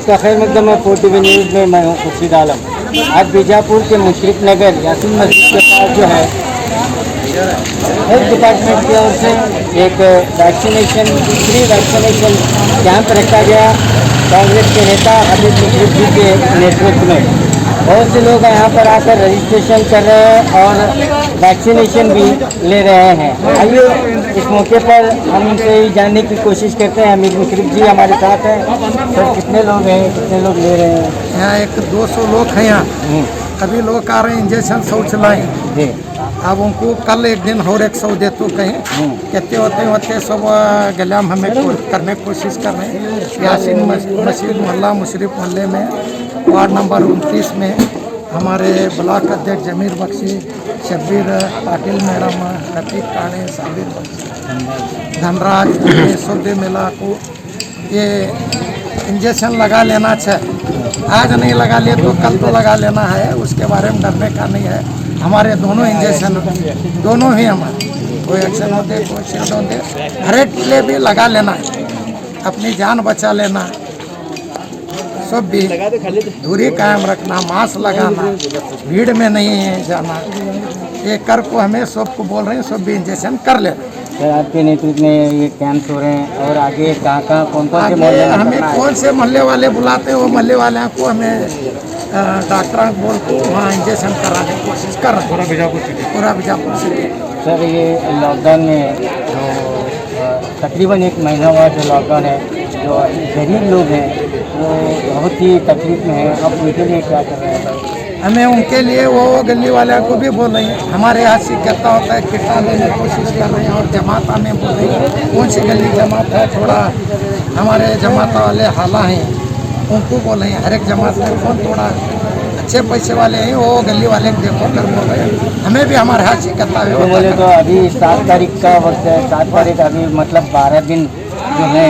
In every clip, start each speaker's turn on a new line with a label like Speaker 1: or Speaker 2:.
Speaker 1: आपका खैर मकदम है 4TV न्यूज़ में। मैं हूँ खुर्शीद आलम। आज बीजापुर के मुशरिफ नगर यासीन मस्जिद के पास जो है हेल्थ डिपार्टमेंट की ओर से एक वैक्सीनेशन फ्री वैक्सीनेशन कैंप रखा गया कांग्रेस के नेता हबीब मुशर्रफ जी के नेतृत्व में। बहुत से लोग यहाँ पर आकर रजिस्ट्रेशन कर रहे हैं और वैक्सीनेशन भी ले रहे हैं। आइए इस मौके पर हम उनसे जानने की कोशिश करते हैं। हबीब मुशर्रफ जी हमारे साथ हैं। सर कितने लोग हैं, कितने लोग ले रहे हैं?
Speaker 2: यहाँ एक 200 लोग हैं यहाँ। अभी लोग आ रहे हैं इंजेक्शन 100 चलाएँ जी। अब उनको कल एक दिन और 100 दे तो कहीं कहते होते सब गलाम हमें करने की कोशिश कर रहे हैं। यासीन मस्जिद मोहल्ला मुशर्रफ मोहल्ले में वार्ड नंबर 29 में हमारे ब्लॉक अध्यक्ष जमीर बख्शी, शब्बीर पाटिल मैडम, रफीक काणे, साबिर बख्शी, धनराज सौदे मिला को ये इंजेक्शन लगा लेना चाहिए। आज नहीं लगा लिए तो कल तो लगा लेना है, उसके बारे में डरने का नहीं है। हमारे दोनों इंजेक्शन दोनों ही हमारे कोई एक्शन होते कोई शील्ड होते हर एक के लिए भी लगा लेना है, अपनी जान बचा लेना है। सब भी दूरी कायम रखना, मास्क लगाना, भीड़ में नहीं जाना। ये कर को हमें सबको बोल रहे हैं, सब भी इंजेक्शन कर लेना।
Speaker 1: सर आपके नेतृत्व में ये कैंप हो रहे हैं और आगे कहाँ कौन से मोहल्ले
Speaker 2: हमें कौन से मोहल्ले वाले बुलाते हैं वो मोहल्ले वाले को हमें डॉक्टर बोल को वहाँ इंजेक्शन कराने की कोशिश कर रहे हैं पूरा बीजापुर सिटी।
Speaker 1: सर ये लॉकडाउन में जो तकरीबन 1 महीना हुआ जो लॉकडाउन है, जो गरीब लोग हैं वो बहुत ही तकलीफ में है। अब उनके लिए क्या कर रहे हैं सर?
Speaker 2: हमें उनके लिए वो गली वाले को भी बोल रहे हैं। हमारे यहाँ से कहता होता है कितना लेने की कोशिश कर रहे हैं और जमात हमें बोल रही है कौन सी गली जमात है, थोड़ा हमारे जमात वाले हाला हैं उनको बोल रहे हैं। हर एक जमात में कौन थोड़ा अच्छे पैसे वाले हैं वो गली वाले को देखो कर बोल रहे हैं। हमें भी हमारे यहाँ से कहता है
Speaker 1: बोले तो अभी 7 तारीख का वक्त है, 7 तारीख अभी मतलब 12 दिन जो है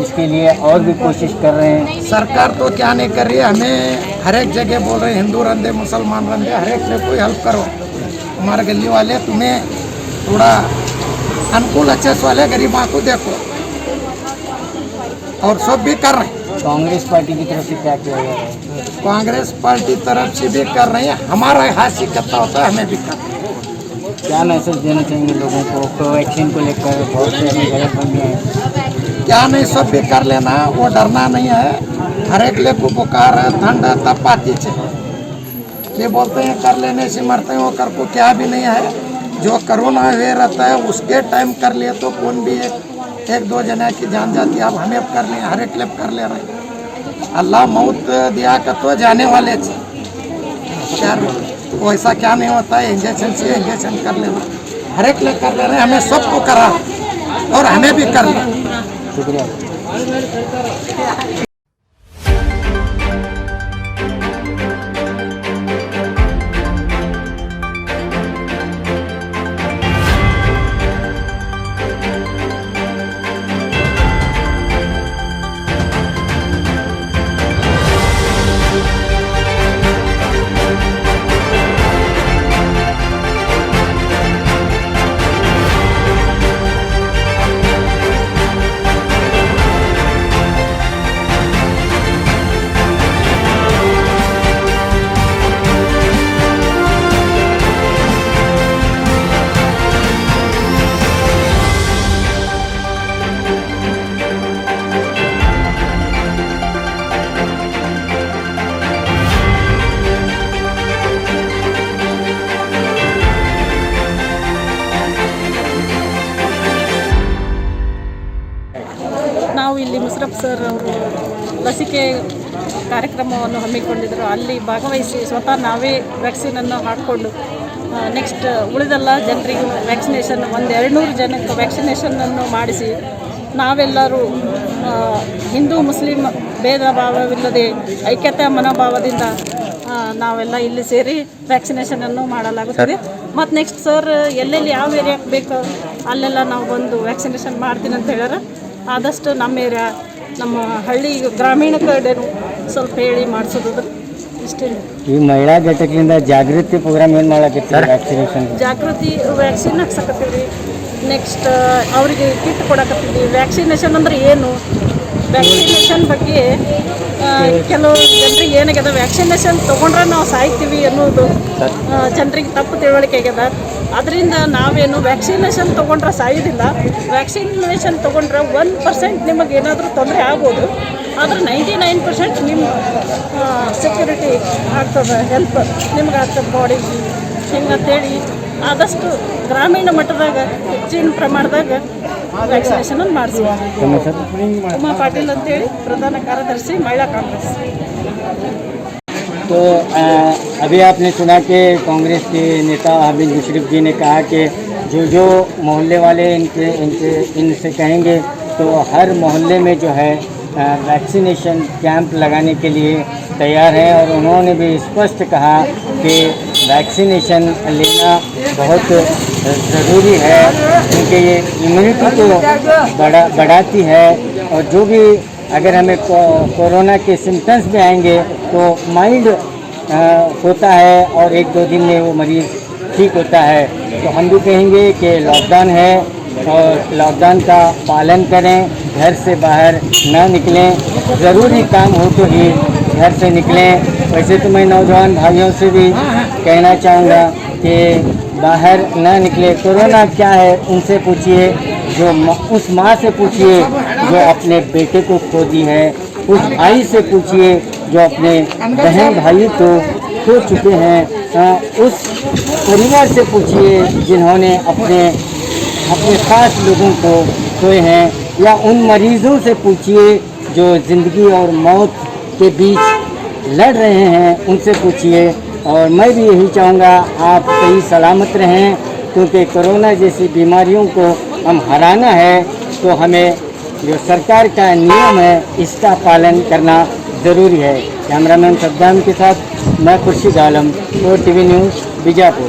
Speaker 1: इसके लिए और भी कोशिश कर रहे हैं।
Speaker 2: सरकार तो क्या नहीं कर रही है, हमें हर एक जगह बोल रहे हैं हिंदू रंधे मुसलमान रंधे हर एक से कोई हेल्प करो। हमारे गली वाले तुम्हें थोड़ा अनुकूल अच्छे वाले गरीबों को देखो और सब भी कर रहे हैं।
Speaker 1: कांग्रेस पार्टी की तरफ से क्या किया जा रहा है?
Speaker 2: कांग्रेस पार्टी तरफ से भी कर रहे हैं, हमारा हाथ से करता होता है हमें भी कर रहे हैं।
Speaker 1: क्या मैसेज देना चाहेंगे लोगों को कोवैक्सीन को लेकर? बहुत से अभी गलतफहमियाँ हैं।
Speaker 2: क्या नहीं सब भी कर लेना, वो डरना नहीं है। हर एक ले को बुखार है, ठंड है, तब आती है ये बोलते हैं कर लेने से मरते हैं, वो कर को क्या भी नहीं है। जो कोरोना हुए रहता है उसके टाइम कर लिए तो कौन भी एक दो जना की जान जाती है। अब हमें कर ले, हर एक लेप कर ले रहे हैं। अल्लाह मौत दिया कर तो जाने वाले क्या वैसा क्या नहीं होता है। इंजेक्शन से इंजेक्शन कर लेना, हर एक ले कर ले रहे हैं। हमें सबको करा और हमें भी कर लेना।
Speaker 1: शुक्रिया।
Speaker 3: ನಾವು ಇಲ್ಲಿ ಮುಷರಫ್ ಸರ್ ಅವರು ಲಸಿಕೆ ಕಾರ್ಯಕ್ರಮವನ್ನು ಹಮ್ಮಿಕೊಂಡಿದ್ದರು. ಅಲ್ಲಿ ಭಾಗವಹಿಸಿ ಸ್ವತಃ ನಾವೇ ವ್ಯಾಕ್ಸಿನನ್ನು ಹಾಕ್ಕೊಂಡು ನೆಕ್ಸ್ಟ್ ಉಳಿದೆಲ್ಲ ಜನರಿಗೆ ವ್ಯಾಕ್ಸಿನೇಷನ್ 200 ಜನಕ್ಕೆ ವ್ಯಾಕ್ಸಿನೇಷನನ್ನು ಮಾಡಿಸಿ ನಾವೆಲ್ಲರೂ ಹಿಂದೂ ಮುಸ್ಲಿಂ ಭೇದ ಭಾವವಿಲ್ಲದೆ ಐಕ್ಯತೆಯ ಮನೋಭಾವದಿಂದ ನಾವೆಲ್ಲ ಇಲ್ಲಿ ಸೇರಿ ವ್ಯಾಕ್ಸಿನೇಷನನ್ನು ಮಾಡಲಾಗುತ್ತದೆ. ಮತ್ತು ನೆಕ್ಸ್ಟ್ ಸರ್ ಎಲ್ಲೆಲ್ಲಿ ಯಾವ ಏರಿಯಾಕ್ಕೆ ಬೇಕು ಅಲ್ಲೆಲ್ಲ ನಾವು ಬಂದು ವ್ಯಾಕ್ಸಿನೇಷನ್ ಮಾಡ್ತೀನಿ ಅಂತ ಹೇಳ್ಯಾರ. ಆದಷ್ಟು ನಮ್ಮ ಏರಿಯಾ ನಮ್ಮ ಹಳ್ಳಿ ಗ್ರಾಮೀಣ ಕಡೆನೂ ಸ್ವಲ್ಪ ಹೇಳಿ ಮಾಡಿಸೋದು ಇಷ್ಟೇ.
Speaker 1: ಈ ಮಹಿಳಾ ಘಟಕದಿಂದ ಜಾಗೃತಿ ಪ್ರೋಗ್ರಾಮ್ ಏನು ಮಾಡಕತ್ತೀರಿ? ವ್ಯಾಕ್ಸಿನೇಷನ್
Speaker 3: ಜಾಗೃತಿ ವ್ಯಾಕ್ಸಿನ್ ಹಾಕ್ಸಕತ್ತೀವಿ. ನೆಕ್ಸ್ಟ್ ಅವರಿಗೆ ಕಿಟ್ ಕೊಡಕತ್ತೀವಿ. ವ್ಯಾಕ್ಸಿನೇಷನ್ ಅಂದ್ರೆ ಏನು, ವ್ಯಾಕ್ಸಿನೇಷನ್ ಬಗ್ಗೆ ಕೆಲವು ಜನರಿಗೆ ಏನಾಗ್ಯದ ವ್ಯಾಕ್ಸಿನೇಷನ್ ತೊಗೊಂಡ್ರೆ ನಾವು ಸಾಯ್ತೀವಿ ಅನ್ನೋದು ಜನರಿಗೆ ತಪ್ಪು ತಿಳುವಳಿಕೆ ಆಗ್ಯದ. ಅದರಿಂದ ನಾವೇನು ವ್ಯಾಕ್ಸಿನೇಷನ್ ತೊಗೊಂಡ್ರೆ ಸಾಯೋದಿಲ್ಲ. ವ್ಯಾಕ್ಸಿನೇಷನ್ ತೊಗೊಂಡ್ರೆ 1% ನಿಮಗೆ ಏನಾದರೂ ತೊಂದರೆ ಆಗ್ಬೋದು, ಆದರೆ 99% ನಿಮ್ಮ ಸೆಕ್ಯೂರಿಟಿ ಆಗ್ತದೆ, ಹೆಲ್ಪ್ ನಿಮ್ಗೆ ಆಗ್ತದೆ ಬಾಡಿಗೆ. ಹಿಂಗಂತೇಳಿ ಆದಷ್ಟು ಗ್ರಾಮೀಣ ಮಟ್ಟದಾಗ ಹೆಚ್ಚಿನ ಪ್ರಮಾಣದಾಗ ವ್ಯಾಕ್ಸಿನೇಷನ್ ಮಾಡಿಸಿ. ಉಮಾ ಪಾಟೀಲ್ ಅಂತೇಳಿ ಪ್ರಧಾನ ಕಾರ್ಯದರ್ಶಿ महिला कांग्रेस।
Speaker 1: तो अभी आपने सुना कि कांग्रेस के नेता हामिद मुशर्रफ जी ने कहा कि जो मोहल्ले वाले इनसे कहेंगे तो हर मोहल्ले में जो है वैक्सीनेशन कैंप लगाने के लिए तैयार है। और उन्होंने भी स्पष्ट कहा कि वैक्सीनेशन लेना बहुत ज़रूरी है, क्योंकि ये इम्यूनिटी को बढ़ाती है। और जो भी अगर हमें कोरोना के सिम्टम्स भी आएंगे तो माइल्ड होता है और 1-2 दिन में वो मरीज़ ठीक होता है। तो हम भी कहेंगे कि लॉकडाउन है और लॉकडाउन का पालन करें, घर से बाहर ना निकलें, ज़रूरी काम हो तो ही घर से निकलें। वैसे तो मैं नौजवान भाइयों से भी कहना चाहूँगा कि बाहर ना निकले। कोरोना क्या है उनसे पूछिए, जो उस माँ से पूछिए जो अपने बेटे को खो दी है, उस भाई से पूछिए जो अपने बहन भाई को खो चुके हैं, उस परिवार से पूछिए जिन्होंने अपने खास लोगों को खोए हैं, या उन मरीज़ों से पूछिए जो ज़िंदगी और मौत के बीच लड़ रहे हैं, उनसे पूछिए। और मैं भी यही चाहूँगा आप सही सलामत रहें, क्योंकि कोरोना जैसी बीमारियों को हम हराना है तो हमें जो सरकार का नियम है इसका पालन करना ज़रूरी है। कैमरामैन सद्दाम के साथ मैं खुर्शीद आलम, और टीवी न्यूज़ बीजापुर।